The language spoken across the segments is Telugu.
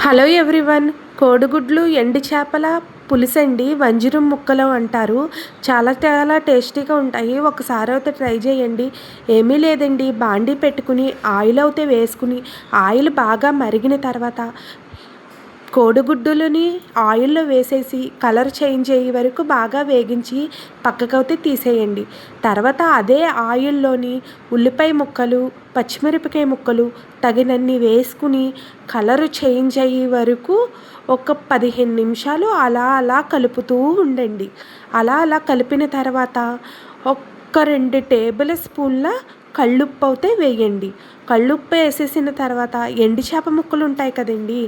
Hello everyone. కోడిగుడ్లు ఎండు చేపల పులుసండి, వంజరం ముక్కలు అంటారు. చాలా చాలా టేస్టీగా ఉంటాయి. ఒకసారి అయితే ట్రై చేయండి. ఏమీ లేదండి, బాండీ పెట్టుకుని ఆయిల్ అయితే వేసుకుని ఆయిల్ బాగా మరిగిన తర్వాత కోడిగుడ్డులని ఆయిల్లో వేసేసి కలర్ చేంజ్ అయ్యే వరకు బాగా వేగించి పక్కకైతే తీసేయండి. తర్వాత అదే ఆయిల్లోని ఉల్లిపాయ ముక్కలు, పచ్చిమిరపకాయ ముక్కలు తగినన్ని వేసుకుని కలరు చేంజ్ అయ్యే వరకు ఒక 15 నిమిషాలు అలా అలా కలుపుతూ ఉండండి. అలా అలా కలిపిన తర్వాత ఒక్క 2 టేబుల్ స్పూన్ల కళ్ళుప్పు అయితే వేయండి. కళ్ళుప్పు వేసేసిన తర్వాత ఎండు చేప ముక్కలు ఉంటాయి కదండి,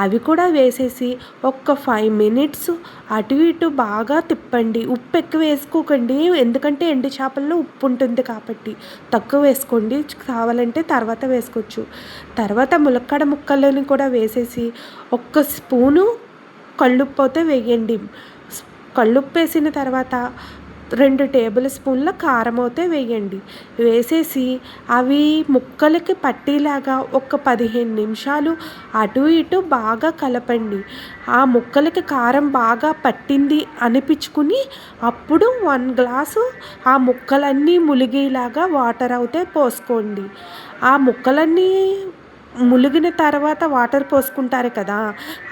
అవి కూడా వేసేసి ఒక్క 5 మినిట్స్ అటు ఇటు బాగా తిప్పండి. ఉప్పు ఎక్కువ వేసుకోకండి, ఎందుకంటే ఎండు చేపల్లో ఉప్పు ఉంటుంది కాబట్టి తక్కువ వేసుకోండి. కావాలంటే తర్వాత వేసుకోవచ్చు. తర్వాత ములక్కాడ ముక్కలని కూడా వేసేసి ఒక్క స్పూను కళ్ళుప్పు అయితే వేయండి. కళ్ళుప్పు వేసిన తర్వాత 2 టేబుల్ స్పూన్ల కారం అయితే వేయండి. వేసేసి అవి ముక్కలకి పట్టేలాగా ఒక 15 నిమిషాలు అటు ఇటు బాగా కలపండి. ఆ ముక్కలకి కారం బాగా పట్టింది అనిపించుకుని అప్పుడు 1 గ్లాసు ఆ ముక్కలన్నీ ములిగేలాగా వాటర్ అయితే పోసుకోండి. ఆ ముక్కలన్నీ ములిగిన తర్వాత వాటర్ పోసుకుంటారు కదా,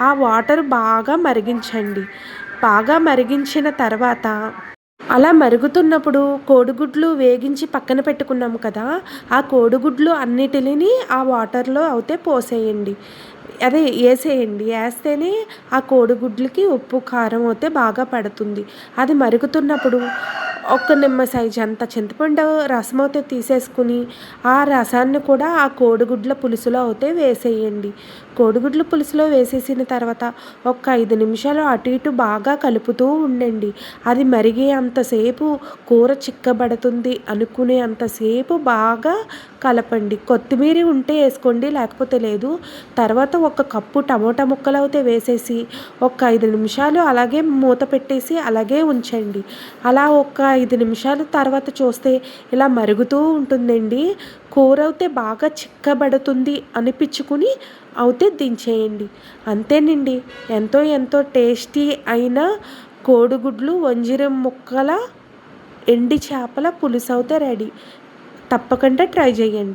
ఆ వాటర్ బాగా మరిగించండి. బాగా మరిగించిన తర్వాత అలా మరుగుతున్నప్పుడు కోడిగుడ్లు వేగించి పక్కన పెట్టుకున్నాము కదా, ఆ కోడిగుడ్లు అన్నిటిని ఆ వాటర్లో అయితే పోసేయండి. అదే వేసేయండి. వేస్తేనే ఆ కోడిగుడ్లకి ఉప్పు కారం అయితే బాగా పడుతుంది. అది మరుగుతున్నప్పుడు ఒక నిమ్మ సైజు అంత చింతపండు రసం అయితే తీసేసుకుని ఆ రసాన్ని కూడా ఆ కోడిగుడ్ల పులుసులో అయితే వేసేయండి. కోడిగుడ్ల పులుసులో వేసేసిన తర్వాత ఒక 5 నిమిషాలు అటు ఇటు బాగా కలుపుతూ ఉండండి. అది మరిగే అంతసేపు కూర చిక్కబడుతుంది అనుకునే అంతసేపు బాగా కలపండి. కొత్తిమీర ఉంటే వేసుకోండి, లేకపోతే లేదు. తర్వాత ఒక కప్పు టమోటా ముక్కలు అయితే వేసేసి ఒక 5 నిమిషాలు అలాగే మూత పెట్టేసి అలాగే ఉంచండి. అలా ఒక 5 నిమిషాల తర్వాత చూస్తే ఇలా మరుగుతూ ఉంటుందండి. కూర అయితే బాగా చిక్కబడుతుంది అనిపించుకుని అయితే దించేయండి. అంతేనండి, ఎంతో ఎంతో టేస్టీ అయిన కోడిగుడ్లు వంజరం ముక్కల ఎండి చేపల పులుసు అయితే రెడీ. తప్పకుండా ట్రై చేయండి.